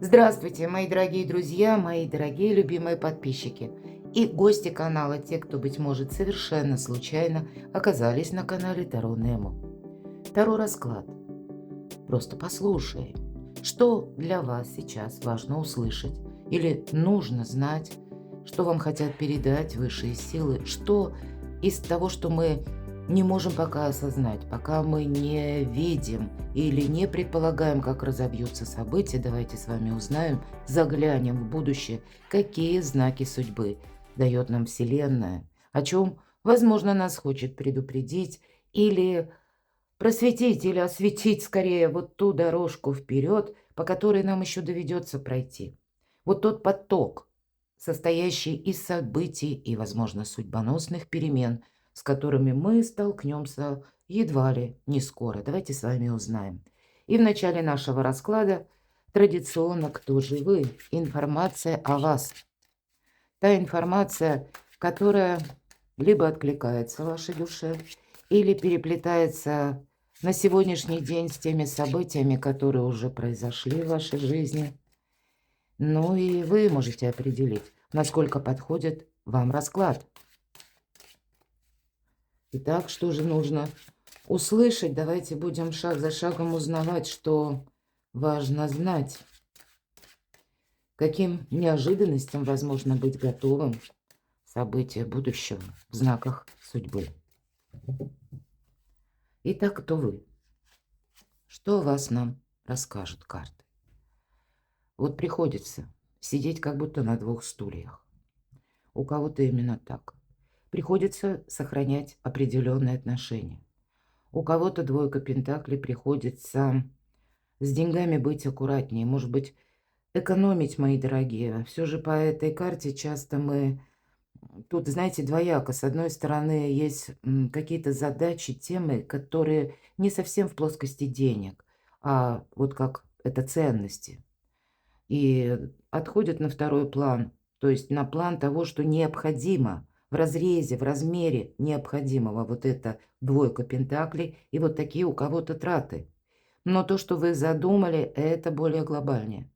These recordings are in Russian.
Здравствуйте, мои дорогие друзья, мои дорогие любимые подписчики и гости канала, те, кто, быть может, совершенно случайно оказались на канале Таро Немо. Таро расклад. Просто послушай, что для вас сейчас важно услышать или нужно знать, что вам хотят передать высшие силы, что из того, что мы не можем пока осознать, пока мы не видим или не предполагаем, как разобьются события, давайте с вами узнаем, заглянем в будущее, какие знаки судьбы дает нам Вселенная, о чем, возможно, нас хочет предупредить или просветить или осветить скорее вот ту дорожку вперед, по которой нам еще доведется пройти. Вот тот поток, состоящий из событий и, возможно, судьбоносных перемен, с которыми мы столкнемся едва ли не скоро. Давайте с вами узнаем. И в начале нашего расклада традиционно «Кто же вы?» Информация о вас. Та информация, которая либо откликается вашей душе, или переплетается на сегодняшний день с теми событиями, которые уже произошли в вашей жизни. Ну и вы можете определить, насколько подходит вам расклад. Итак, что же нужно услышать? Давайте будем шаг за шагом узнавать, что важно знать. Каким неожиданностям возможно быть готовым события будущего в знаках судьбы. Итак, кто вы? Что о вас нам расскажут карты? Вот приходится сидеть как будто на двух стульях. У кого-то именно так. Приходится сохранять определенные отношения. У кого-то двойка пентаклей, приходится с деньгами быть аккуратнее. Может быть, экономить, мои дорогие. Все же по этой карте часто мы... Тут, знаете, двояко. С одной стороны, есть какие-то задачи, темы, которые не совсем в плоскости денег, а вот как это ценности. И отходят на второй план, то есть на план того, что необходимо в разрезе, в размере необходимого. Вот это двойка пентаклей и вот такие у кого-то траты. Но то, что вы задумали, это более глобальнее.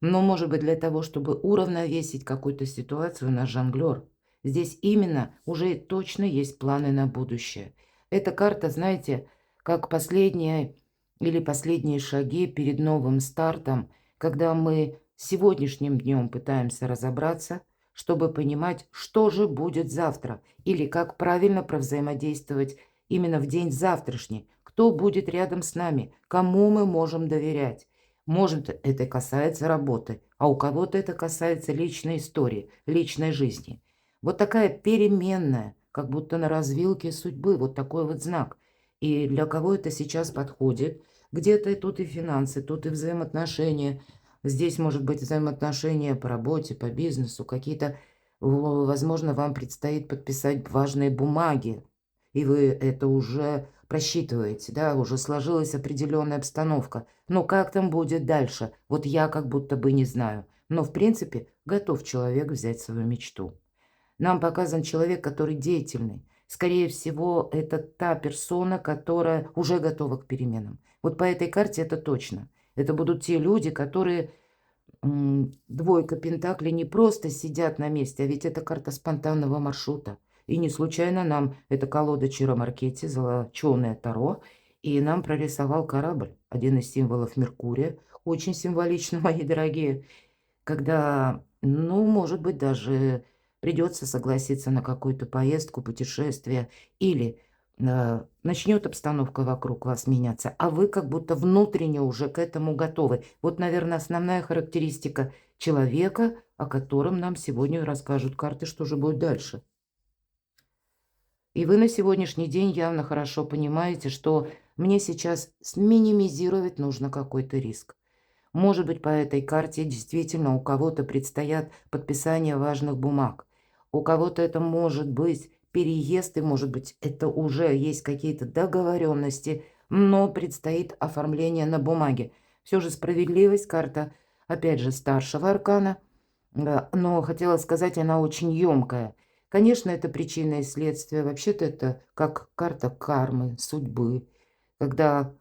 Но, может быть, для того, чтобы уравновесить какую-то ситуацию, у нас жонглёр. Здесь именно уже точно есть планы на будущее. Эта карта, знаете, как последняя или последние шаги перед новым стартом, когда мы сегодняшним днем пытаемся разобраться, чтобы понимать, что же будет завтра, или как правильно провзаимодействовать именно в день завтрашний, кто будет рядом с нами, кому мы можем доверять. Может, это касается работы, а у кого-то это касается личной истории, личной жизни. Вот такая переменная, как будто на развилке судьбы, вот такой вот знак. И для кого это сейчас подходит? Где-то тут и финансы, тут и взаимоотношения. Здесь может быть взаимоотношения по работе, по бизнесу, какие-то, возможно, вам предстоит подписать важные бумаги, и вы это уже просчитываете, да, уже сложилась определенная обстановка. Но как там будет дальше? Вот я как будто бы не знаю. Но, в принципе, готов человек взять свою мечту. Нам показан человек, который деятельный. Скорее всего, это та персона, которая уже готова к переменам. Вот по этой карте это точно. Это будут те люди, которые двойка пентаклей не просто сидят на месте, а ведь это карта спонтанного маршрута. И не случайно нам эта колода Чиро Маркетти, золоченое Таро, и нам прорисовал корабль, один из символов Меркурия, очень символично, мои дорогие, когда, ну, может быть, даже придется согласиться на какую-то поездку, путешествие, или начнет обстановка вокруг вас меняться, а вы как будто внутренне уже к этому готовы. Вот, наверное, основная характеристика человека, о котором нам сегодня расскажут карты, что же будет дальше. И вы на сегодняшний день явно хорошо понимаете, что мне сейчас минимизировать нужно какой-то риск. Может быть, по этой карте действительно у кого-то предстоят подписания важных бумаг. У кого-то это может быть переезд, и, может быть, это уже есть какие-то договоренности, но предстоит оформление на бумаге. Все же справедливость, карта, опять же, старшего аркана, но хотела сказать, она очень емкая. Конечно, это причина и следствие. Вообще-то это как карта кармы, судьбы, когда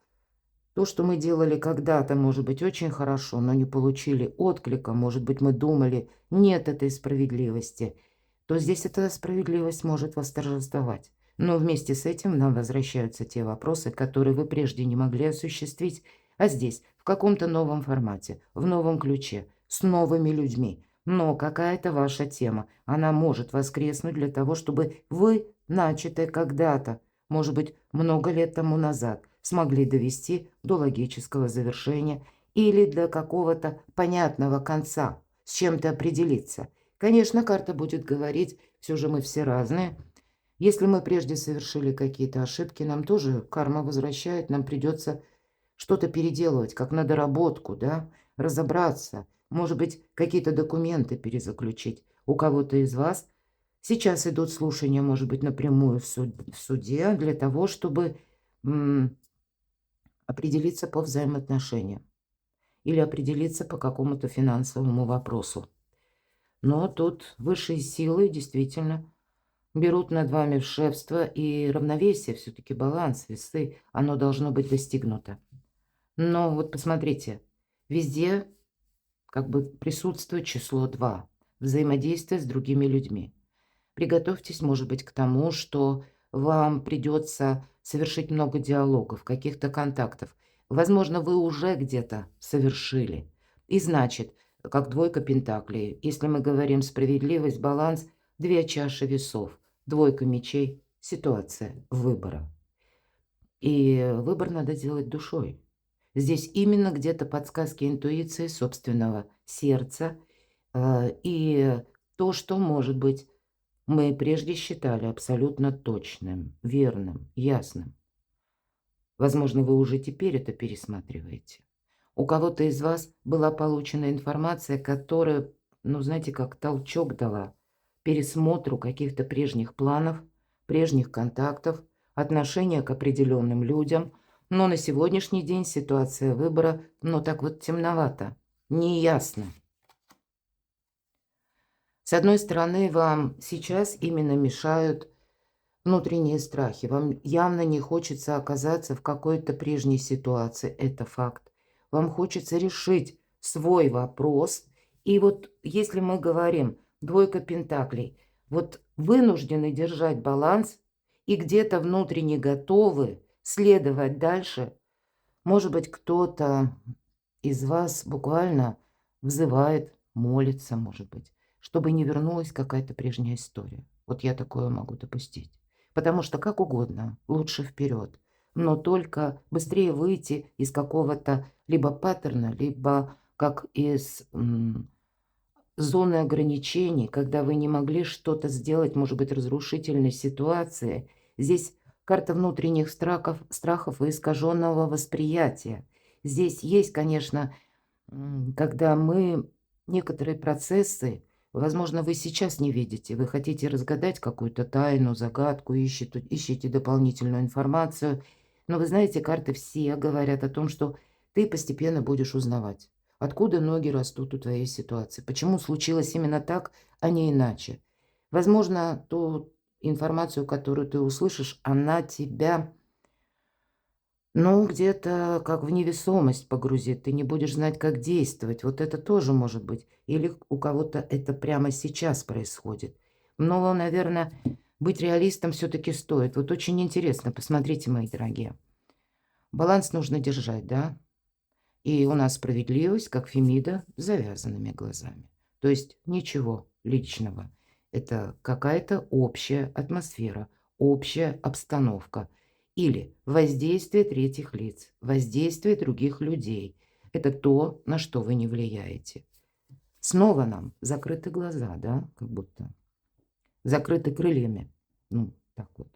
То, что мы делали когда-то, может быть, очень хорошо, но не получили отклика, может быть, мы думали, нет этой справедливости, то здесь эта справедливость может восторжествовать. Но вместе с этим нам возвращаются те вопросы, которые вы прежде не могли осуществить, а здесь, в каком-то новом формате, в новом ключе, с новыми людьми. Но какая-то ваша тема, она может воскреснуть для того, чтобы вы, начатое когда-то, может быть, много лет тому назад, смогли довести до логического завершения или до какого-то понятного конца, с чем-то определиться. Конечно, карта будет говорить, все же мы все разные. Если мы прежде совершили какие-то ошибки, нам тоже карма возвращает, нам придется что-то переделывать, как на доработку, да, разобраться, может быть, какие-то документы перезаключить. У кого-то из вас сейчас идут слушания, может быть, напрямую в суде для того, чтобы определиться по взаимоотношениям или определиться по какому-то финансовому вопросу. Но тут высшие силы действительно берут над вами шефство и равновесие, все-таки баланс, весы, оно должно быть достигнуто. Но вот посмотрите, везде как бы присутствует число 2, взаимодействие с другими людьми. Приготовьтесь, может быть, к тому, что вам придется совершить много диалогов, каких-то контактов. Возможно, вы уже где-то совершили. И значит, как двойка пентаклей, если мы говорим справедливость, баланс, 2 чаши весов, двойка мечей, ситуация выбора. И выбор надо делать душой. Здесь именно где-то подсказки интуиции собственного сердца и то, что, может быть, мы прежде считали абсолютно точным, верным, ясным. Возможно, вы уже теперь это пересматриваете. У кого-то из вас была получена информация, которая, ну, знаете, как толчок дала пересмотру каких-то прежних планов, прежних контактов, отношения к определенным людям. Но на сегодняшний день ситуация выбора, ну, так вот темновато, неясно. С одной стороны, вам сейчас именно мешают внутренние страхи. Вам явно не хочется оказаться в какой-то прежней ситуации. Это факт. Вам хочется решить свой вопрос. И вот если мы говорим двойка пентаклей, вот вынуждены держать баланс и где-то внутренне готовы следовать дальше. Может быть, кто-то из вас буквально взывает, молится, может быть, чтобы не вернулась какая-то прежняя история. Вот я такое могу допустить. Потому что как угодно, лучше вперед. Но только быстрее выйти из какого-то либо паттерна, либо как из зоны ограничений, когда вы не могли что-то сделать, может быть, разрушительной ситуации. Здесь карта внутренних страхов и искаженного восприятия. Здесь есть, конечно, когда мы некоторые процессы, возможно, вы сейчас не видите, вы хотите разгадать какую-то тайну, загадку, ищете дополнительную информацию, но вы знаете, карты все говорят о том, что ты постепенно будешь узнавать, откуда ноги растут у твоей ситуации, почему случилось именно так, а не иначе. Возможно, ту информацию, которую ты услышишь, она тебя, ну, где-то как в невесомость погрузит, ты не будешь знать, как действовать. Вот это тоже может быть. Или у кого-то это прямо сейчас происходит. Но, наверное, быть реалистом все-таки стоит. Вот очень интересно, посмотрите, мои дорогие. Баланс нужно держать, да? И у нас справедливость, как Фемида, с завязанными глазами. То есть ничего личного. Это какая-то общая атмосфера, общая обстановка. Или воздействие третьих лиц, воздействие других людей. Это то, на что вы не влияете. Снова нам закрыты глаза, да, как будто. Закрыты крыльями. Ну, так вот.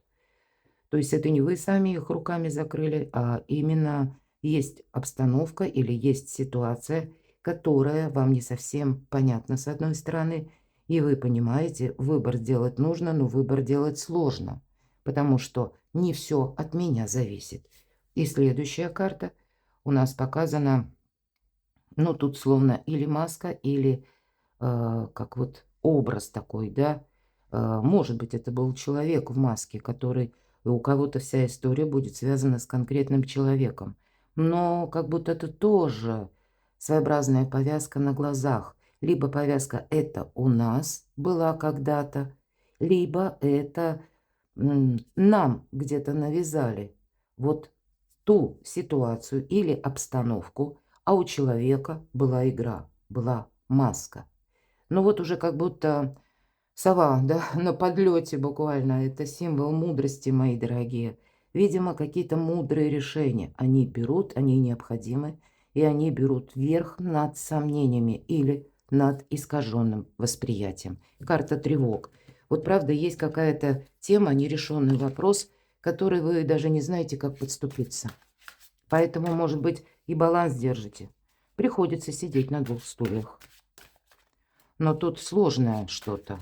То есть это не вы сами их руками закрыли, а именно есть обстановка или есть ситуация, которая вам не совсем понятна с одной стороны, и вы понимаете, выбор сделать нужно, но выбор делать сложно, потому что не все от меня зависит. И следующая карта у нас показана, ну тут словно или маска, или как вот образ такой, да. Может быть, это был человек в маске, который, у кого-то вся история будет связана с конкретным человеком. но как будто это тоже своеобразная повязка на глазах. Либо повязка «это у нас была когда-то», либо это нам где-то навязали вот ту ситуацию или обстановку, а у человека была игра, была маска. Ну вот уже как будто сова, да, на подлете буквально. Это символ мудрости, мои дорогие. Видимо, какие-то мудрые решения они берут, они необходимы, и они берут верх над сомнениями или над искаженным восприятием. Карта тревог. Вот правда, есть какая-то тема, нерешенный вопрос, который вы даже не знаете, как подступиться. Поэтому, может быть, и баланс держите. Приходится сидеть на двух стульях. Но тут сложное что-то.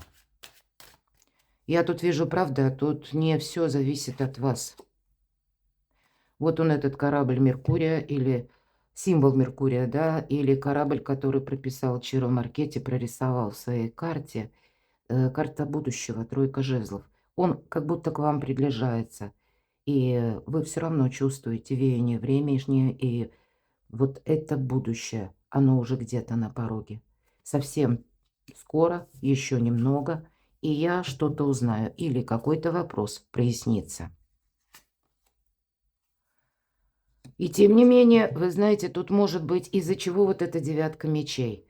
Я тут вижу, правда, тут не все зависит от вас. Вот он, этот корабль Меркурия, или символ Меркурия, да, или корабль, который прописал Чиро Маркетти, прорисовал в своей карте. Карта будущего, тройка жезлов. Он как будто к вам приближается. И вы все равно чувствуете веяние времени, и вот это будущее, оно уже где-то на пороге. Совсем скоро, еще немного, и я что-то узнаю или какой-то вопрос прояснится. И тем не менее, вы знаете, тут может быть из-за чего вот эта девятка мечей.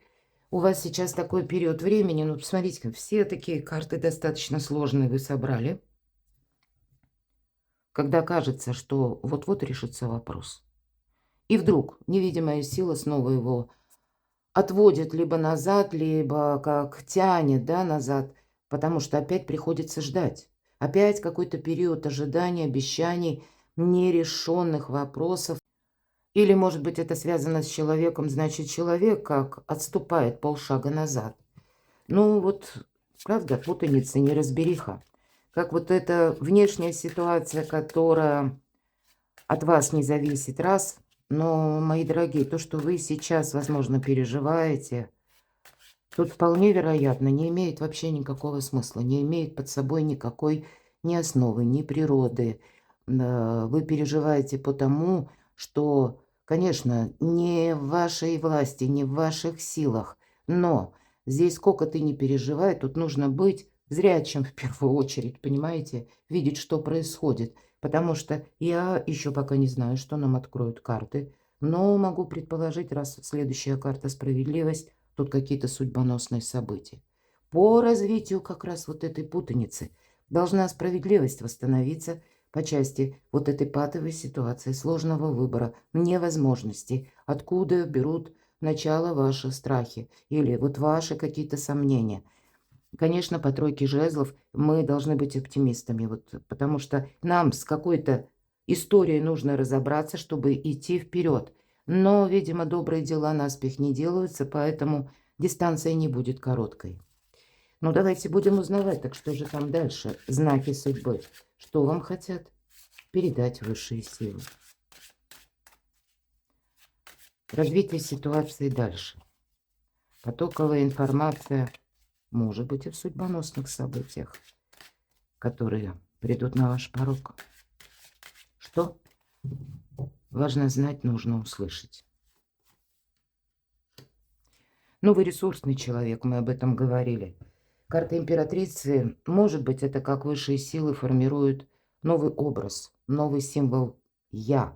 У вас сейчас такой период времени, ну, посмотрите, все такие карты достаточно сложные вы собрали, когда кажется, что вот-вот решится вопрос. И вдруг невидимая сила снова его отводит либо назад, либо как тянет, да, назад, потому что опять приходится ждать. Опять какой-то период ожидания, обещаний, нерешенных вопросов. Или, может быть, это связано с человеком, значит, человек как отступает полшага назад. Ну вот, правда, путаница, неразбериха. Как вот эта внешняя ситуация, которая от вас не зависит, раз. Но, мои дорогие, то, что вы сейчас, возможно, переживаете, тут вполне вероятно не имеет вообще никакого смысла, не имеет под собой никакой ни основы, ни природы. Вы переживаете потому, что, конечно, не в вашей власти, не в ваших силах, но здесь сколько ты не переживай, тут нужно быть зрячим в первую очередь, понимаете, видеть, что происходит. Потому что я еще пока не знаю, что нам откроют карты, но могу предположить, раз следующая карта «Справедливость», тут какие-то судьбоносные события. По развитию как раз вот этой путаницы должна справедливость восстановиться по части вот этой патовой ситуации, сложного выбора, невозможности, откуда берут начало ваши страхи или вот ваши какие-то сомнения. Конечно, по тройке жезлов мы должны быть оптимистами, вот, потому что нам с какой-то историей нужно разобраться, чтобы идти вперед. Но, видимо, добрые дела наспех не делаются, поэтому дистанция не будет короткой. Ну, давайте будем узнавать, так что же там дальше? Знаки судьбы. Что вам хотят передать высшие силы? Развитие ситуации дальше. Потоковая информация, может быть, и в судьбоносных событиях, которые придут на ваш порог. Что важно знать, нужно услышать. Ну, вы ресурсный человек, мы об этом говорили. Карта императрицы, может быть, это как высшие силы формируют новый образ, новый символ «я».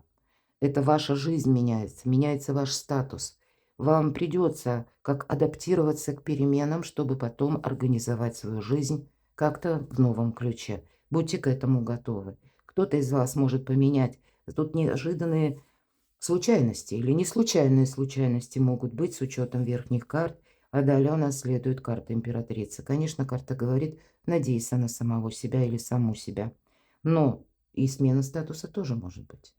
Это ваша жизнь меняется, меняется ваш статус. Вам придется как адаптироваться к переменам, чтобы потом организовать свою жизнь как-то в новом ключе. Будьте к этому готовы. Кто-то из вас может поменять. Тут неожиданные случайности или не случайные случайности могут быть с учетом верхних карт, а далее у нас следует карта императрицы. Конечно, карта говорит, надейся на самого себя или саму себя. Но и смена статуса тоже может быть.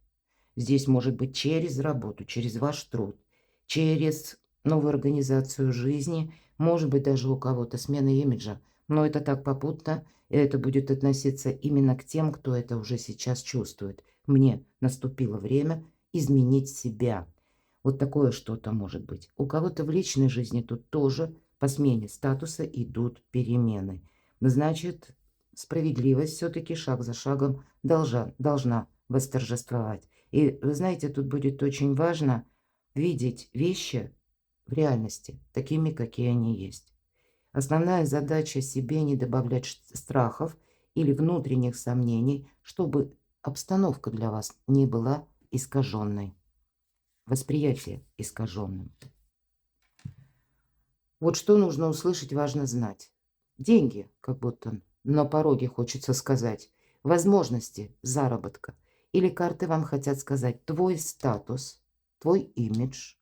Здесь может быть через работу, через ваш труд, через новую организацию жизни, может быть даже у кого-то смена имиджа. Но это так попутно, и это будет относиться именно к тем, кто это уже сейчас чувствует. Мне наступило время изменить себя. Вот такое что-то может быть. У кого-то в личной жизни тут тоже по смене статуса идут перемены. Значит, справедливость все-таки шаг за шагом должна восторжествовать. И вы знаете, тут будет очень важно видеть вещи в реальности такими, какие они есть. Основная задача себе не добавлять страхов или внутренних сомнений, чтобы обстановка для вас не была искаженной, восприятие искаженным. Вот что нужно услышать, важно знать. Деньги, как будто на пороге хочется сказать, возможности заработка. Или карты вам хотят сказать, твой статус, твой имидж,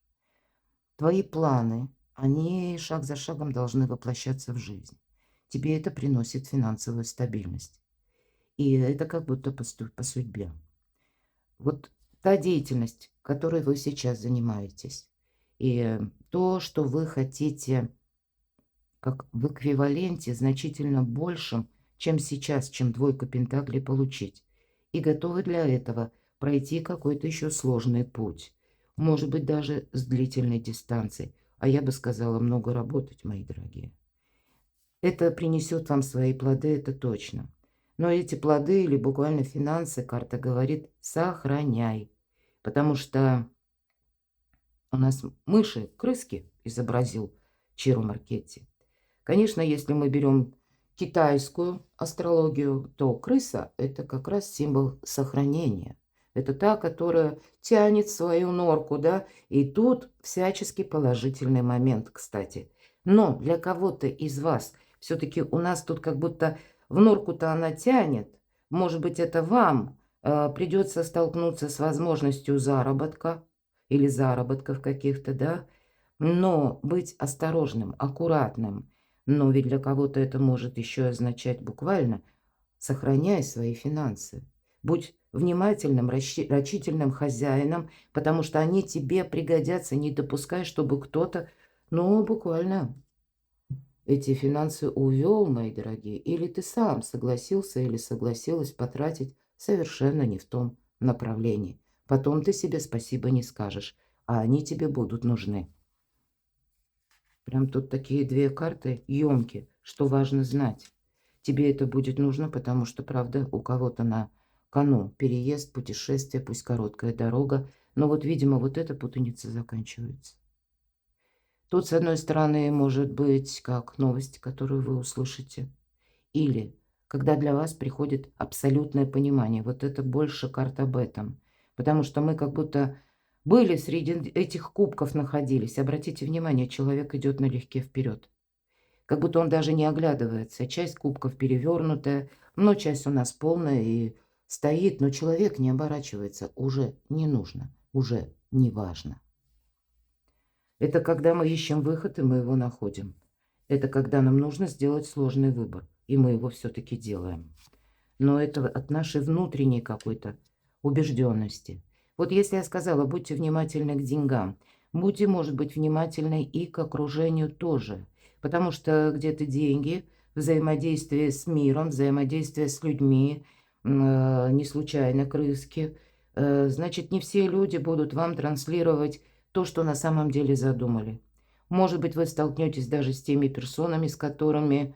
твои планы, они шаг за шагом должны воплощаться в жизнь. Тебе это приносит финансовую стабильность. И это как будто по судьбе. Вот та деятельность, которой вы сейчас занимаетесь, и то, что вы хотите как в эквиваленте значительно большим, чем сейчас, чем двойка пентаклей получить. И готовы для этого пройти какой-то еще сложный путь. Может быть, даже с длительной дистанцией. А я бы сказала, много работать, мои дорогие. Это принесет вам свои плоды, это точно. Но эти плоды или буквально финансы, карта говорит, сохраняй. Потому что у нас мыши, крыски изобразил Чиро Маркетти. Конечно, если мы берем китайскую астрологию, то крыса – это как раз символ сохранения. Это та, которая тянет свою норку, да, и тут всячески положительный момент, кстати. Но для кого-то из вас все-таки у нас тут как будто в норку-то она тянет. Может быть, это вам придется столкнуться с возможностью заработка или заработков каких-то, да, но быть осторожным, аккуратным. Но ведь для кого-то это может еще означать буквально «сохраняй свои финансы». Будь внимательным, рачительным хозяином, потому что они тебе пригодятся. Не допускай, чтобы кто-то, ну, буквально эти финансы увел, мои дорогие. Или ты сам согласился или согласилась потратить совершенно не в том направлении. Потом ты себе спасибо не скажешь, а они тебе будут нужны. Прям тут такие две карты ёмкие, что важно знать. Тебе это будет нужно, потому что, правда, у кого-то на кону переезд, путешествие, пусть короткая дорога. Но вот, видимо, вот эта путаница заканчивается. Тут, с одной стороны, может быть, как новость, которую вы услышите. Или когда для вас приходит абсолютное понимание. Вот это больше карт об этом. Потому что мы как будто были среди этих кубков, находились. Обратите внимание, человек идет налегке вперед. Как будто он даже не оглядывается. Часть кубков перевернутая, но часть у нас полная и стоит. Но человек не оборачивается. Уже не нужно, уже не важно. Это когда мы ищем выход, и мы его находим. Это когда нам нужно сделать сложный выбор, и мы его все-таки делаем. Но это от нашей внутренней какой-то убежденности. Вот если я сказала, будьте внимательны к деньгам, будьте, может быть, внимательны и к окружению тоже. Потому что где-то деньги, взаимодействие с миром, взаимодействие с людьми, не случайно крыски, значит, не все люди будут вам транслировать то, что на самом деле задумали. Может быть, вы столкнетесь даже с теми персонами, с которыми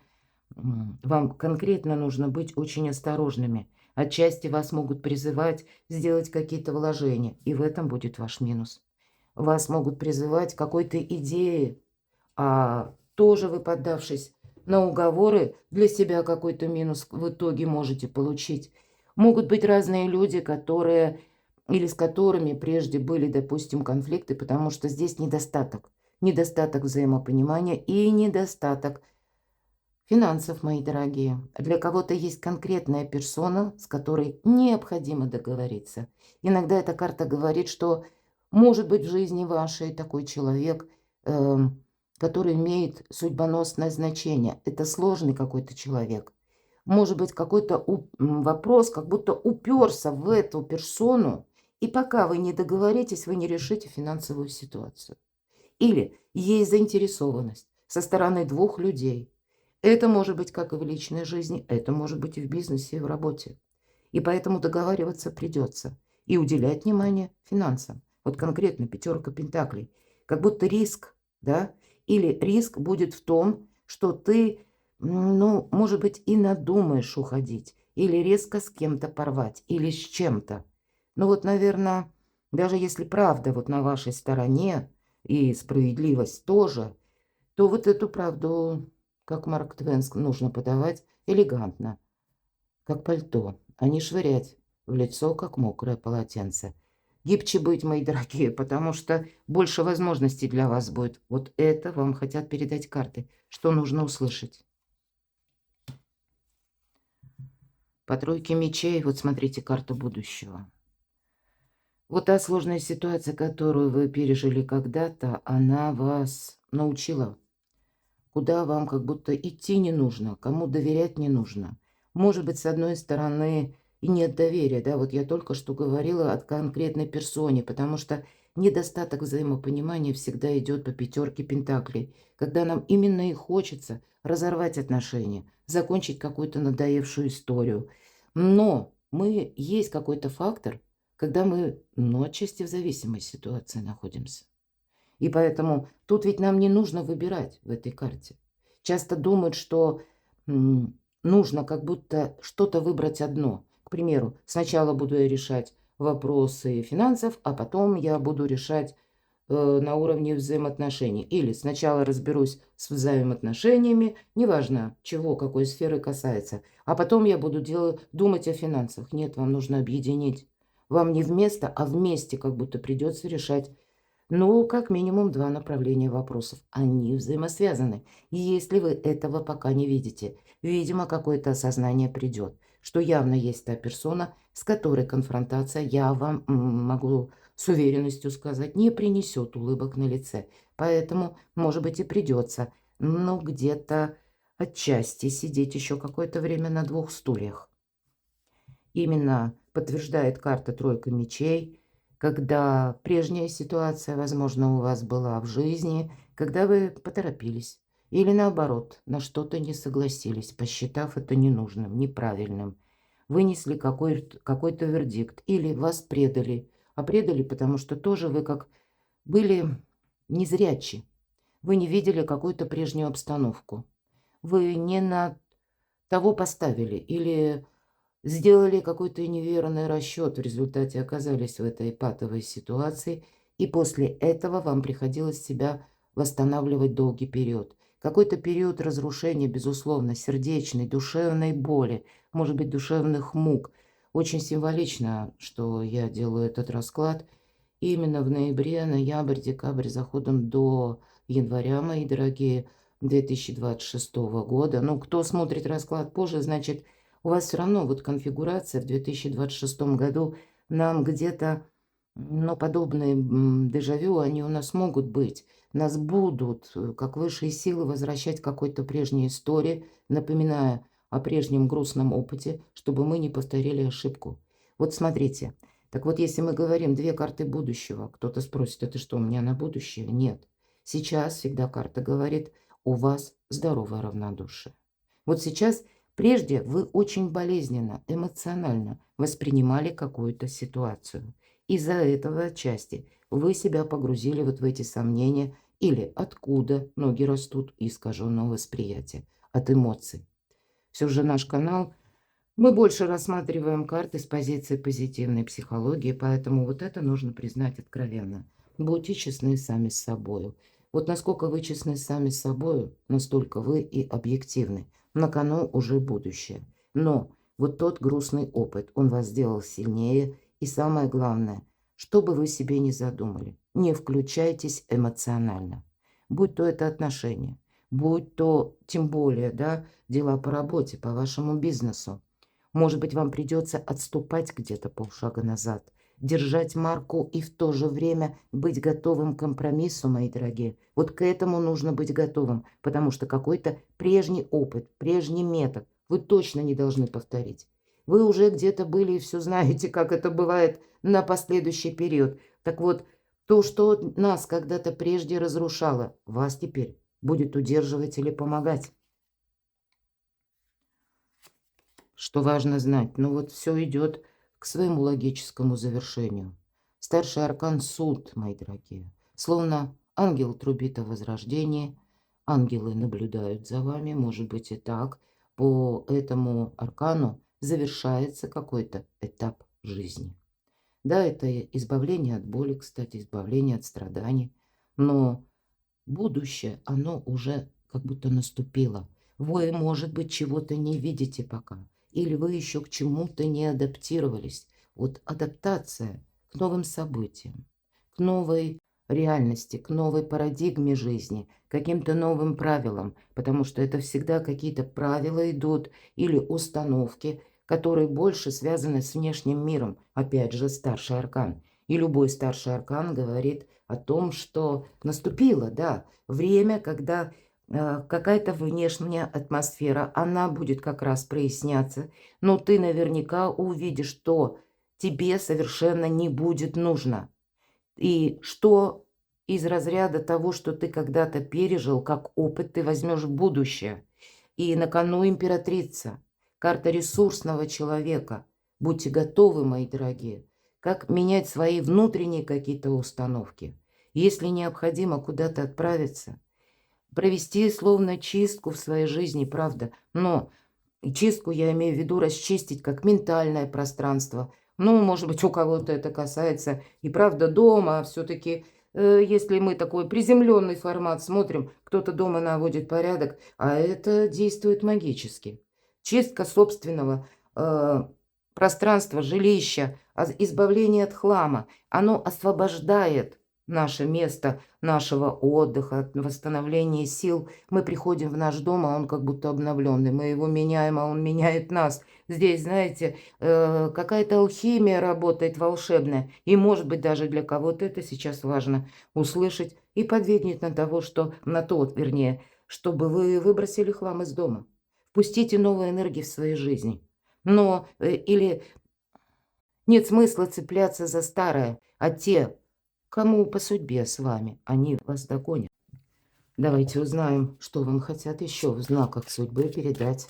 вам конкретно нужно быть очень осторожными. Отчасти вас могут призывать сделать какие-то вложения, и в этом будет ваш минус. Вас могут призывать к какой-то идее, а тоже вы, поддавшись на уговоры, для себя какой-то минус в итоге можете получить. Могут быть разные люди, которые или с которыми прежде были, допустим, конфликты, потому что здесь недостаток. Недостаток взаимопонимания и недостаток финансов, мои дорогие. Для кого-то есть конкретная персона, с которой необходимо договориться. Иногда эта карта говорит, что может быть в жизни вашей такой человек, который имеет судьбоносное значение. Это сложный какой-то человек. Может быть какой-то вопрос, как будто уперся в эту персону, и пока вы не договоритесь, вы не решите финансовую ситуацию. Или есть заинтересованность со стороны двух людей. Это может быть как и в личной жизни, это может быть и в бизнесе, и в работе. И поэтому договариваться придется. И уделять внимание финансам. Вот конкретно пятерка пентаклей. Как будто риск, да? Или риск будет в том, что ты, ну, может быть, и надумаешь уходить. Или резко с кем-то порвать. Или с чем-то. Ну вот, наверное, даже если правда вот на вашей стороне и справедливость тоже, то вот эту правду, как Марк Твен, нужно подавать элегантно, как пальто, а не швырять в лицо, как мокрое полотенце. Гибче быть, мои дорогие, потому что больше возможностей для вас будет. Вот это вам хотят передать карты. Что нужно услышать? По тройке мечей, вот смотрите, карта будущего. Вот та сложная ситуация, которую вы пережили когда-то, она вас научила, куда вам как будто идти не нужно, кому доверять не нужно. Может быть, с одной стороны, и нет доверия, да, вот я только что говорила от конкретной персоне, потому что недостаток взаимопонимания всегда идет по пятерке пентаклей, когда нам именно и хочется разорвать отношения, закончить какую-то надоевшую историю. Но мы есть какой-то фактор, когда мы, ну, отчасти в зависимой ситуации находимся. И поэтому тут ведь нам не нужно выбирать в этой карте. Часто думают, что нужно как будто что-то выбрать одно. К примеру, сначала буду я решать вопросы финансов, а потом я буду решать на уровне взаимоотношений. Или сначала разберусь с взаимоотношениями, неважно чего, какой сферы касается, а потом я буду думать о финансах. Нет, вам нужно объединить. Вам не вместо, а вместе как будто придется решать, ну, как минимум два направления вопросов. Они взаимосвязаны. И если вы этого пока не видите, видимо, какое-то осознание придет, что явно есть та персона, с которой конфронтация, я вам могу с уверенностью сказать, не принесет улыбок на лице. Поэтому, может быть, и придется, ну, где-то отчасти сидеть еще какое-то время на двух стульях. Именно подтверждает карта «Тройка мечей», когда прежняя ситуация, возможно, у вас была в жизни, когда вы поторопились или, наоборот, на что-то не согласились, посчитав это ненужным, неправильным. Вынесли какой-то вердикт или вас предали. А предали, потому что тоже вы как были незрячи. Вы не видели какую-то прежнюю обстановку. Вы не на того поставили или сделали какой-то неверный расчет, в результате оказались в этой патовой ситуации, и после этого вам приходилось себя восстанавливать долгий период. Какой-то период разрушения, безусловно, сердечной, душевной боли, может быть, душевных мук. Очень символично, что я делаю этот расклад именно в ноябре, ноябрь, декабрь, заходом до января, мои дорогие, 2026 года. Ну, кто смотрит расклад позже, значит, у вас все равно вот конфигурация в 2026 году нам где-то, ну, подобные дежавю, они у нас могут быть. Нас будут, как высшие силы, возвращать к какой-то прежней истории, напоминая о прежнем грустном опыте, чтобы мы не повторили ошибку. Вот смотрите. Так вот, если мы говорим две карты будущего, кто-то спросит, это что, у меня на будущее? Нет. Сейчас всегда карта говорит, у вас здоровое равнодушие. Вот сейчас, прежде вы очень болезненно, эмоционально воспринимали какую-то ситуацию. Из-за этого отчасти вы себя погрузили вот в эти сомнения или откуда ноги растут искаженного восприятия от эмоций. Все же наш канал, мы больше рассматриваем карты с позиции позитивной психологии, поэтому вот это нужно признать откровенно. Будьте честны сами с собой. Вот насколько вы честны сами с собой, настолько вы и объективны. На кону уже будущее. Но вот тот грустный опыт, он вас сделал сильнее. И самое главное, что бы вы себе не задумали, не включайтесь эмоционально. Будь то это отношения, будь то, тем более, да, дела по работе, по вашему бизнесу. Может быть, вам придется отступать где-то полшага назад, держать марку и в то же время быть готовым к компромиссу, мои дорогие. Вот к этому нужно быть готовым, потому что какой-то прежний опыт, прежний метод вы точно не должны повторить. Вы уже где-то были и все знаете, как это бывает на последующий период. Так вот, то, что нас когда-то прежде разрушало, вас теперь будет удерживать или помогать. Что важно знать? Ну вот все идет к своему логическому завершению. Старший аркан — суд, мои дорогие. Словно ангел трубит о возрождении. Ангелы наблюдают за вами, может быть и так. По этому аркану завершается какой-то этап жизни. Да, это избавление от боли, кстати, избавление от страданий. Но будущее, оно уже как будто наступило. Вы, может быть, чего-то не видите пока. Или вы еще к чему-то не адаптировались. Вот адаптация к новым событиям, к новой реальности, к новой парадигме жизни, к каким-то новым правилам. Потому что это всегда какие-то правила идут или установки, которые больше связаны с внешним миром. Опять же, старший аркан. И любой старший аркан говорит о том, что наступило, да, время, когда какая-то внешняя атмосфера, она будет как раз проясняться, но ты наверняка увидишь, что тебе совершенно не будет нужно. И что из разряда того, что ты когда-то пережил, как опыт, ты возьмешь в будущее. И на кону императрица, карта ресурсного человека. Будьте готовы, мои дорогие, как менять свои внутренние какие-то установки. Если необходимо куда-то отправиться, провести словно чистку в своей жизни, правда. Но чистку я имею в виду расчистить как ментальное пространство. Ну, может быть, у кого-то это касается и правда дома. Все-таки, если мы такой приземленный формат смотрим, кто-то дома наводит порядок, а это действует магически. Чистка собственного пространства, жилища, избавление от хлама, оно освобождает наше место нашего отдыха, восстановления сил. Мы приходим в наш дом, а он как будто обновленный. Мы его меняем, а он меняет нас. Здесь, знаете, какая-то алхимия работает волшебная. И, может быть, даже для кого-то это сейчас важно услышать и подвигнет на того, что, на то, вернее, чтобы вы выбросили хлам из дома. Впустите новые энергии в своей жизни. Но или нет смысла цепляться за старое, а те, кому по судьбе с вами, они вас догонят. Давайте узнаем, что вам хотят еще в знаках судьбы передать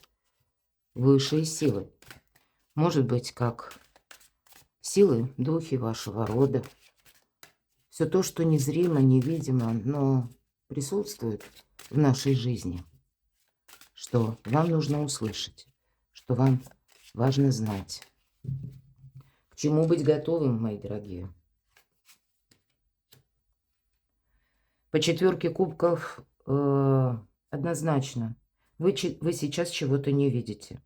высшие силы. Может быть, как силы, духи вашего рода. Все то, что незримо, невидимо, но присутствует в нашей жизни. Что вам нужно услышать, что вам важно знать. К чему быть готовым, мои дорогие? По четверке кубков однозначно. Вы сейчас чего-то не видите.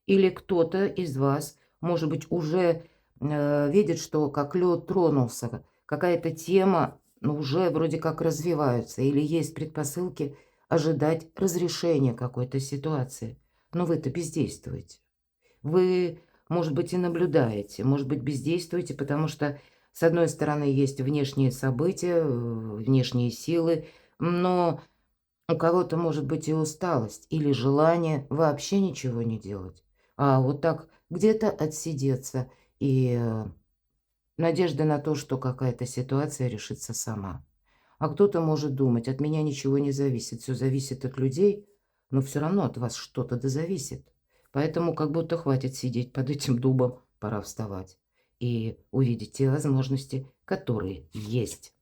Или кто-то из вас, может быть, уже видит, что как лед тронулся, какая-то тема уже вроде как развивается, или есть предпосылки ожидать разрешения какой-то ситуации. Но вы-то бездействуете. Вы, может быть, и наблюдаете, может быть, бездействуете, потому что, с одной стороны, есть внешние события, внешние силы, но у кого-то может быть и усталость или желание вообще ничего не делать, а вот так где-то отсидеться и надежда на то, что какая-то ситуация решится сама. А кто-то может думать, от меня ничего не зависит, все зависит от людей, но все равно от вас что-то да зависит. Поэтому как будто хватит сидеть под этим дубом, пора вставать и увидеть те возможности, которые есть.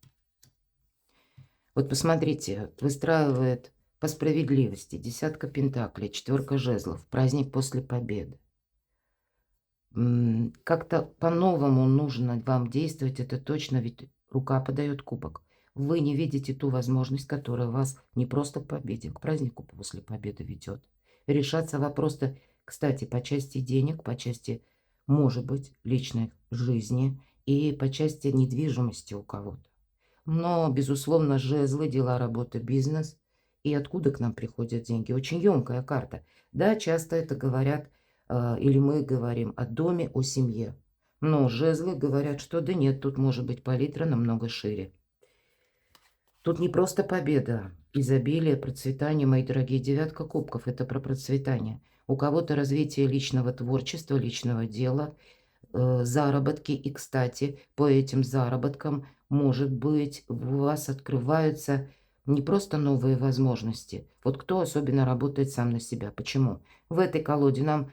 Вот посмотрите, выстраивает по справедливости десятка пентаклей, четверка жезлов, праздник после победы. Как-то по-новому нужно вам действовать, это точно, ведь рука подает кубок. Вы не видите ту возможность, которая вас не просто к победе, к празднику после победы ведет. Решаться вопрос-то, кстати, по части денег, по части, может быть, личной жизни и по части недвижимости у кого-то. Но, безусловно, жезлы, дела, работа, бизнес. И откуда к нам приходят деньги? Очень емкая карта. Да, часто это говорят, или мы говорим о доме, о семье. Но жезлы говорят, что да нет, тут может быть палитра намного шире. Тут не просто победа, изобилие, процветание, мои дорогие, девятка кубков – это про процветание. У кого-то развитие личного творчества, личного дела, заработки. И, кстати, по этим заработкам, может быть, у вас открываются не просто новые возможности. Вот кто особенно работает сам на себя. Почему? В этой колоде нам,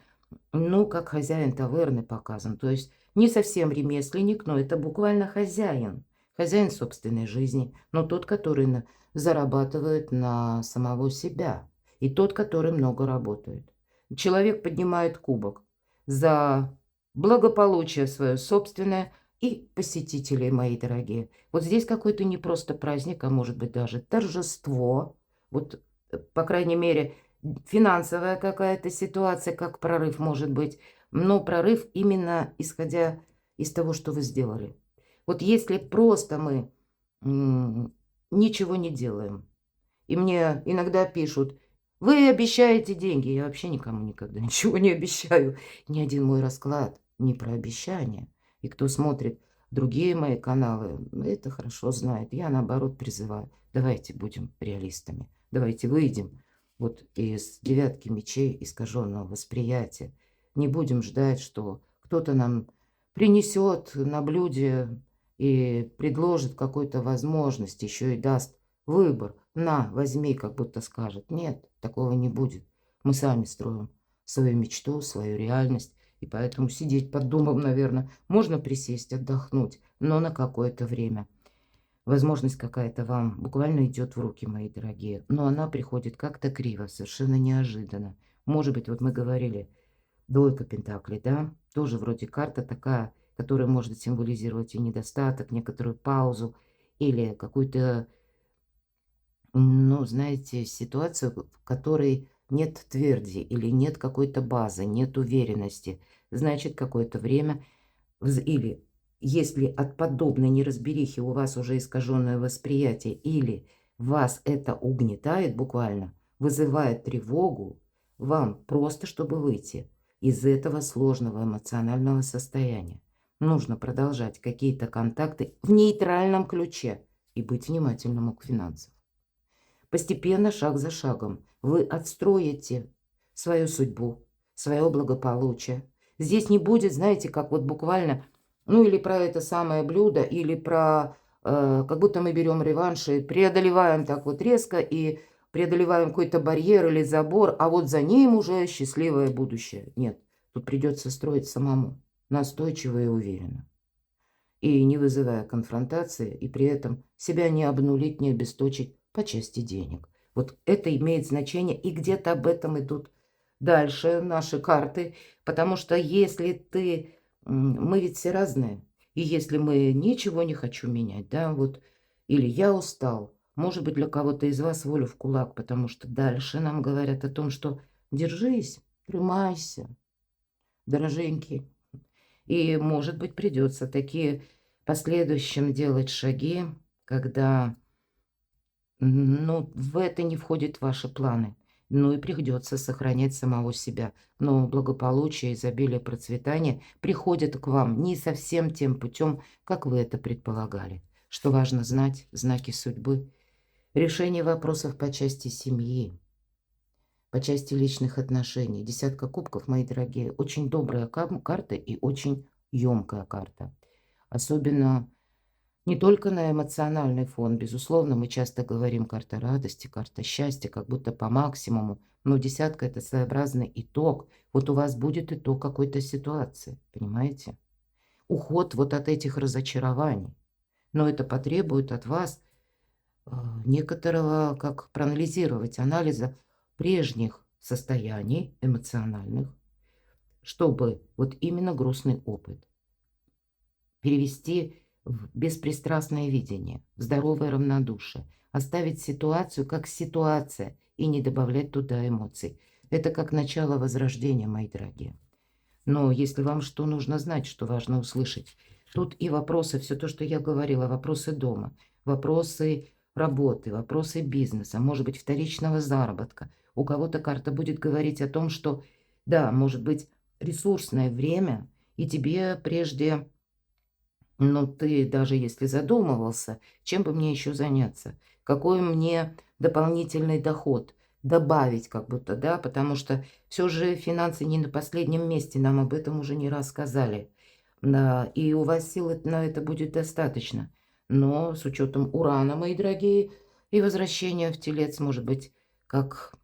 ну, как хозяин таверны показан. То есть не совсем ремесленник, но это буквально хозяин. Хозяин собственной жизни, но тот, который зарабатывает на самого себя. И тот, который много работает. Человек поднимает кубок за благополучие свое собственное и посетителей, мои дорогие. Вот здесь какой-то не просто праздник, а может быть даже торжество. Вот, по крайней мере, финансовая какая-то ситуация, как прорыв может быть. Но прорыв именно исходя из того, что вы сделали. Вот если просто мы ничего не делаем, и мне иногда пишут: "Вы обещаете деньги". Я вообще никому никогда ничего не обещаю. Ни один мой расклад не про обещания. И кто смотрит другие мои каналы, это хорошо знает. Я, наоборот, призываю: давайте будем реалистами. Давайте выйдем вот из девятки мечей искаженного восприятия. Не будем ждать, что кто-то нам принесет на блюде и предложит какую-то возможность, еще и даст выбор. На, возьми, как будто скажет. Нет, такого не будет. Мы сами строим свою мечту, свою реальность. И поэтому сидеть под домом, наверное, можно присесть, отдохнуть, но на какое-то время. Возможность какая-то вам буквально идет в руки, мои дорогие. Но она приходит как-то криво, совершенно неожиданно. Может быть, вот мы говорили, двойка пентаклей, да? Тоже вроде карта такая, которая может символизировать и недостаток, некоторую паузу или какую-то, ну, знаете, ситуацию, в которой нет тверди или нет какой-то базы, нет уверенности. Значит, какое-то время или если от подобной неразберихи у вас уже искаженное восприятие, или вас это угнетает буквально, вызывает тревогу, вам просто, чтобы выйти из этого сложного эмоционального состояния, нужно продолжать какие-то контакты в нейтральном ключе и быть внимательным к финансам. Постепенно, шаг за шагом, вы отстроите свою судьбу, свое благополучие. Здесь не будет, знаете, как вот буквально, ну или про это самое блюдо, или про, как будто мы берем реванш и преодолеваем так вот резко, и преодолеваем какой-то барьер или забор, а вот за ним уже счастливое будущее. Нет, тут придется строить самому, настойчиво и уверенно. И не вызывая конфронтации, и при этом себя не обнулить, не обесточить по части денег. Вот это имеет значение, и где-то об этом идут дальше наши карты, потому что если ты, мы ведь все разные, и если мы ничего не хочу менять, да, вот, или я устал, может быть, для кого-то из вас волю в кулак, потому что дальше нам говорят о том, что держись, тримайся, дороженький. И, может быть, придется такие последующим делать шаги, когда, ну, в это не входят ваши планы. Ну и придется сохранять самого себя. Но благополучие, изобилие, процветание приходят к вам не совсем тем путем, как вы это предполагали. Что важно знать, знаки судьбы, решение вопросов по части семьи, по части личных отношений. Десятка кубков, мои дорогие, очень добрая карта и очень емкая карта. Особенно не только на эмоциональный фон. Безусловно, мы часто говорим карта радости, карта счастья, как будто по максимуму. Но десятка – это своеобразный итог. Вот у вас будет итог какой-то ситуации, понимаете? Уход вот от этих разочарований. Но это потребует от вас некоторого, как проанализировать, анализа прежних состояний эмоциональных, чтобы вот именно грустный опыт перевести в беспристрастное видение, в здоровое равнодушие, оставить ситуацию как ситуация и не добавлять туда эмоций. Это как начало возрождения, мои дорогие. Но если вам что нужно знать, что важно услышать, тут и вопросы, все то, что я говорила, вопросы дома, вопросы работы, вопросы бизнеса, может быть, вторичного заработка. У кого-то карта будет говорить о том, что, да, может быть, ресурсное время, и тебе прежде, ну, ты даже если задумывался, чем бы мне еще заняться, какой мне дополнительный доход добавить как будто, да, потому что все же финансы не на последнем месте, нам об этом уже не раз сказали. Да, и у вас сил на это будет достаточно. Но с учетом урана, мои дорогие, и возвращения в телец, может быть, как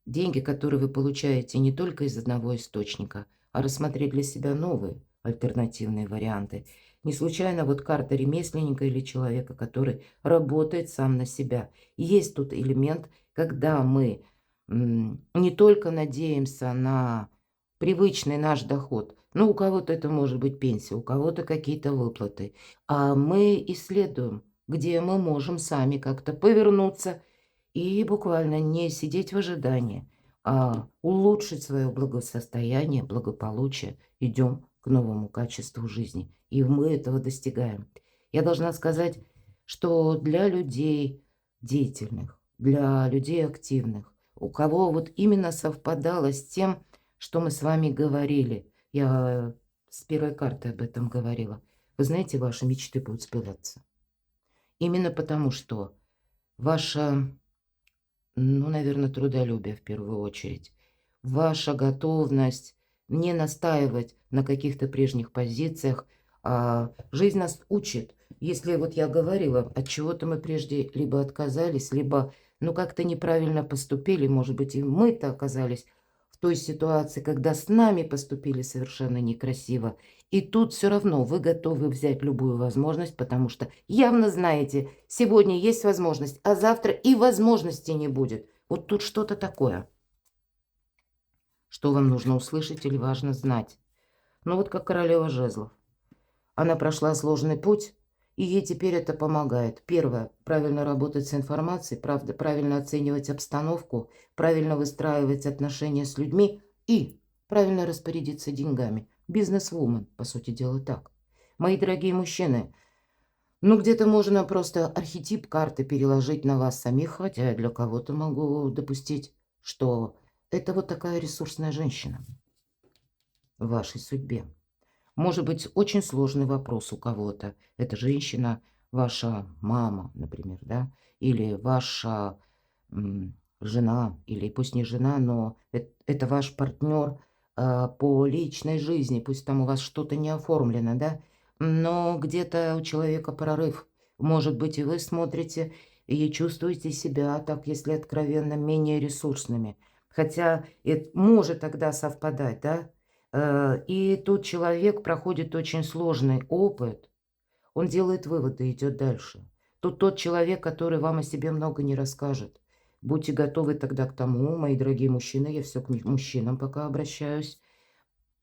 деньги, которые вы получаете не только из одного источника, а рассмотреть для себя новые альтернативные варианты. Не случайно вот карта ремесленника или человека, который работает сам на себя. Есть тут элемент, когда мы не только надеемся на привычный наш доход. Ну, у кого-то это может быть пенсия, у кого-то какие-то выплаты. А мы исследуем, где мы можем сами как-то повернуться и буквально не сидеть в ожидании, а улучшить свое благосостояние, благополучие. Идем к новому качеству жизни. И мы этого достигаем. Я должна сказать, что для людей деятельных, для людей активных, у кого вот именно совпадало с тем, что мы с вами говорили. Я с первой карты об этом говорила. Вы знаете, ваши мечты будут сбываться. Именно потому, что ваше, ну, наверное, трудолюбие в первую очередь, ваша готовность не настаивать на каких-то прежних позициях. Жизнь нас учит. Если вот я говорила, от чего-то мы прежде либо отказались, либо, ну, как-то неправильно поступили, может быть, и мы-то оказались в той ситуации, когда с нами поступили совершенно некрасиво. И тут все равно вы готовы взять любую возможность, потому что явно знаете, сегодня есть возможность, а завтра и возможности не будет. Вот тут что-то такое, что вам нужно услышать или важно знать. Ну вот как королева жезлов. Она прошла сложный путь, и ей теперь это помогает. Первое, правильно работать с информацией, правда, правильно оценивать обстановку, правильно выстраивать отношения с людьми и правильно распорядиться деньгами. Бизнес-вумен, по сути дела, так. Мои дорогие мужчины, ну где-то можно просто архетип карты переложить на вас самих, хотя я для кого-то могу допустить, что это вот такая ресурсная женщина в вашей судьбе. Может быть, очень сложный вопрос у кого-то. Эта женщина, ваша мама, например, да, или ваша жена, или пусть не жена, но это ваш партнер по личной жизни, пусть там у вас что-то не оформлено, да, но где-то у человека прорыв. Может быть, и вы смотрите и чувствуете себя, так, если откровенно, менее ресурсными. Хотя это может тогда совпадать, да, и тут человек проходит очень сложный опыт, он делает выводы, идет дальше. Тут тот человек, который вам о себе много не расскажет. Будьте готовы тогда к тому, мои дорогие мужчины, я все к мужчинам пока обращаюсь.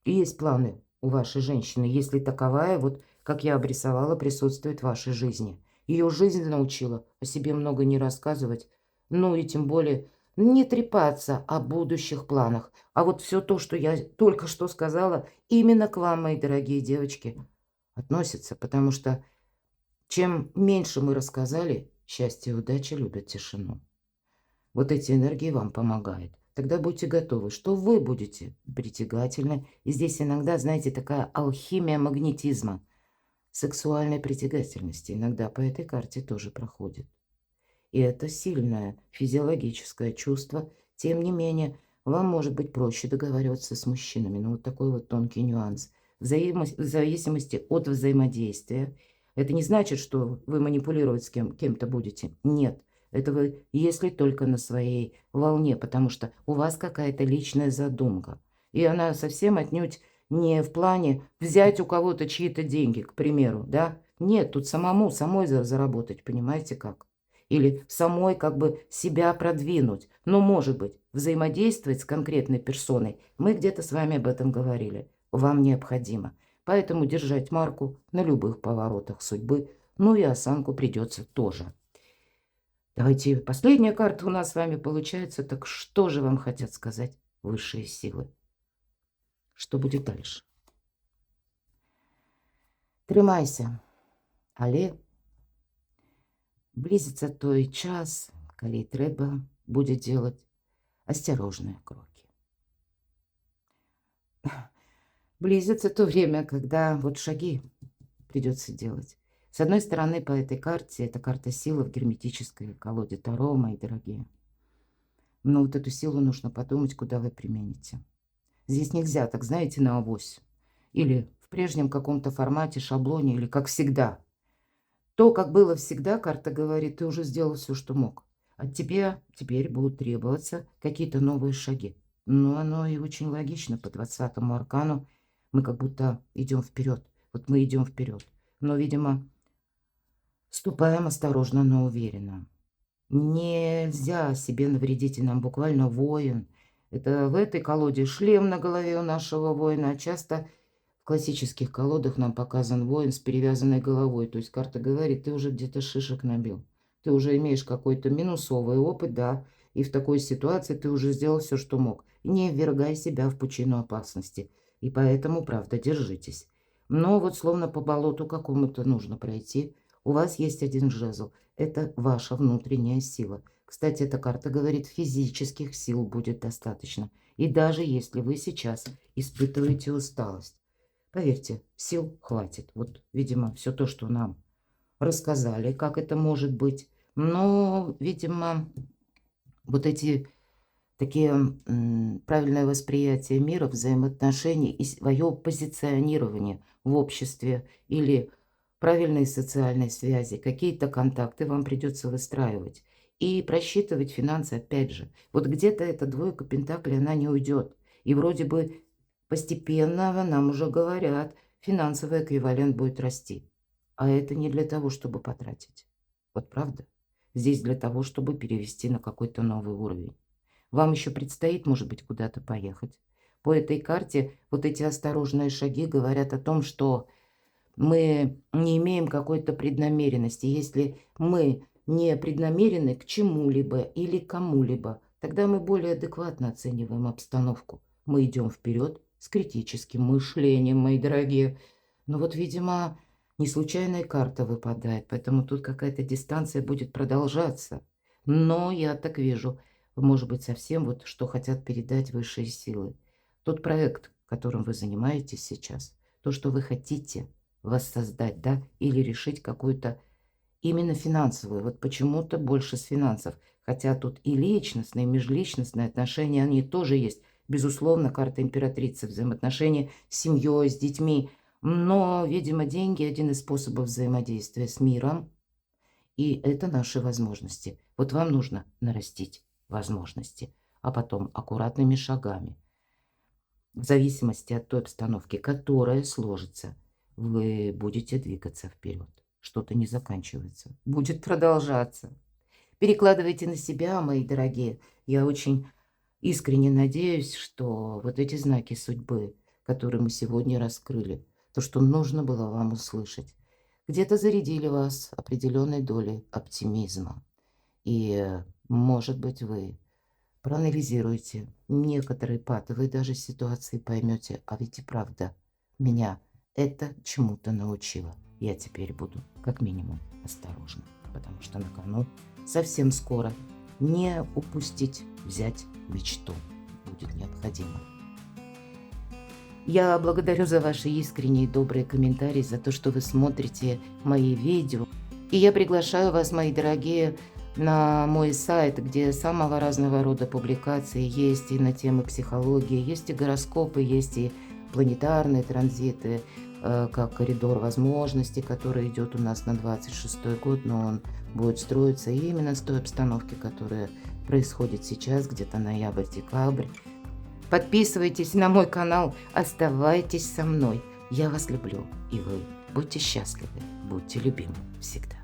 Есть планы у вашей женщины, если таковая, вот как я обрисовала, присутствует в вашей жизни. Ее жизнь научила о себе много не рассказывать, ну и тем более не трепаться о будущих планах. А вот все то, что я только что сказала, именно к вам, мои дорогие девочки, относится, потому что чем меньше мы рассказали, счастье и удача любят тишину. Вот эти энергии вам помогают. Тогда будьте готовы, что вы будете притягательны. И здесь иногда, знаете, такая алхимия магнетизма, сексуальной притягательности. Иногда по этой карте тоже проходит. И это сильное физиологическое чувство. Тем не менее, вам может быть проще договариваться с мужчинами. Но вот такой вот тонкий нюанс. В зависимости от взаимодействия. Это не значит, что вы манипулировать с кем-то будете. Нет. Это вы, если только на своей волне, потому что у вас какая-то личная задумка. И она совсем отнюдь не в плане взять у кого-то чьи-то деньги, к примеру, да? Нет, тут самой заработать, понимаете как? Или самой как бы себя продвинуть. Но, может быть, взаимодействовать с конкретной персоной. Мы где-то с вами об этом говорили. Вам необходимо. Поэтому держать марку на любых поворотах судьбы. Ну и осанку придется тоже. Давайте, последняя карта у нас с вами получается. Так что же вам хотят сказать высшие силы? Что будет дальше? Тримайся, але близится той час, коли треба будет делать осторожные кроки. Близится то время, когда вот шаги придется делать. С одной стороны, по этой карте, это карта силы в герметической колоде Таро, мои дорогие. Но вот эту силу нужно подумать, куда вы примените. Здесь нельзя, так знаете, на авось. Или в прежнем каком-то формате, шаблоне, или как всегда. То, как было всегда, карта говорит, ты уже сделал все, что мог. От тебя теперь будут требоваться какие-то новые шаги. Но оно и очень логично. По 20-му аркану мы как будто идем вперед. Вот мы идем вперед. Но, видимо, ступаем осторожно, но уверенно. Нельзя себе навредить, и нам буквально воин Это в этой колоде шлем на голове у нашего воина, а часто в классических колодах нам показан воин с перевязанной головой. То есть карта говорит, ты уже где-то шишек набил. Ты уже имеешь какой-то минусовый опыт, да, и в такой ситуации ты уже сделал все, что мог. Не ввергай себя в пучину опасности. И поэтому, правда, держитесь. Но вот словно по болоту какому-то нужно пройти. У вас есть один жезл. Это ваша внутренняя сила. Кстати, эта карта говорит, физических сил будет достаточно. И даже если вы сейчас испытываете усталость, поверьте, сил хватит. Вот, видимо, все то, что нам рассказали, как это может быть. Но, видимо, вот эти такие правильное восприятие мира, взаимоотношений и свое позиционирование в обществе или правильные социальные связи, какие-то контакты вам придется выстраивать. И просчитывать финансы опять же. Вот где-то эта двойка пентаклей, она не уйдет. И вроде бы постепенно нам уже говорят, финансовый эквивалент будет расти. А это не для того, чтобы потратить. Вот правда? Здесь для того, чтобы перевести на какой-то новый уровень. Вам еще предстоит, может быть, куда-то поехать. По этой карте вот эти осторожные шаги говорят о том, что мы не имеем какой-то преднамеренности. Если мы не преднамерены к чему-либо или кому-либо, тогда мы более адекватно оцениваем обстановку. Мы идем вперед с критическим мышлением, мои дорогие. Но вот, видимо, не случайная карта выпадает, поэтому тут какая-то дистанция будет продолжаться. Но я так вижу, может быть, совсем вот что хотят передать высшие силы. Тот проект, которым вы занимаетесь сейчас, то, что вы хотите воссоздать, да, или решить какую-то именно финансовую. Вот почему-то больше с финансов. Хотя тут и личностные, и межличностные отношения, они тоже есть. Безусловно, карта императрицы, взаимоотношения с семьей, с детьми. Но, видимо, деньги – один из способов взаимодействия с миром. И это наши возможности. Вот вам нужно нарастить возможности, а потом аккуратными шагами, в зависимости от той обстановки, которая сложится, вы будете двигаться вперед. Что-то не заканчивается, будет продолжаться. Перекладывайте на себя, мои дорогие. Я очень искренне надеюсь, что вот эти знаки судьбы, которые мы сегодня раскрыли, то, что нужно было вам услышать, где-то зарядили вас определенной долей оптимизма. И, может быть, вы проанализируйте некоторые патовые даже ситуации, поймете, а ведь и правда, меня это чему-то научило. Я теперь буду как минимум осторожна, потому что на кону совсем скоро не упустить, взять мечту будет необходимо. Я благодарю за ваши искренние и добрые комментарии, за то, что вы смотрите мои видео. И я приглашаю вас, мои дорогие, на мой сайт, где самого разного рода публикации есть и на темы психологии, есть и гороскопы, есть и планетарные транзиты, как коридор возможностей, который идет у нас на 26-й год, но он будет строиться именно с той обстановки, которая происходит сейчас, где-то ноябрь-декабрь. Подписывайтесь на мой канал, оставайтесь со мной. Я вас люблю, и вы будьте счастливы, будьте любимы всегда.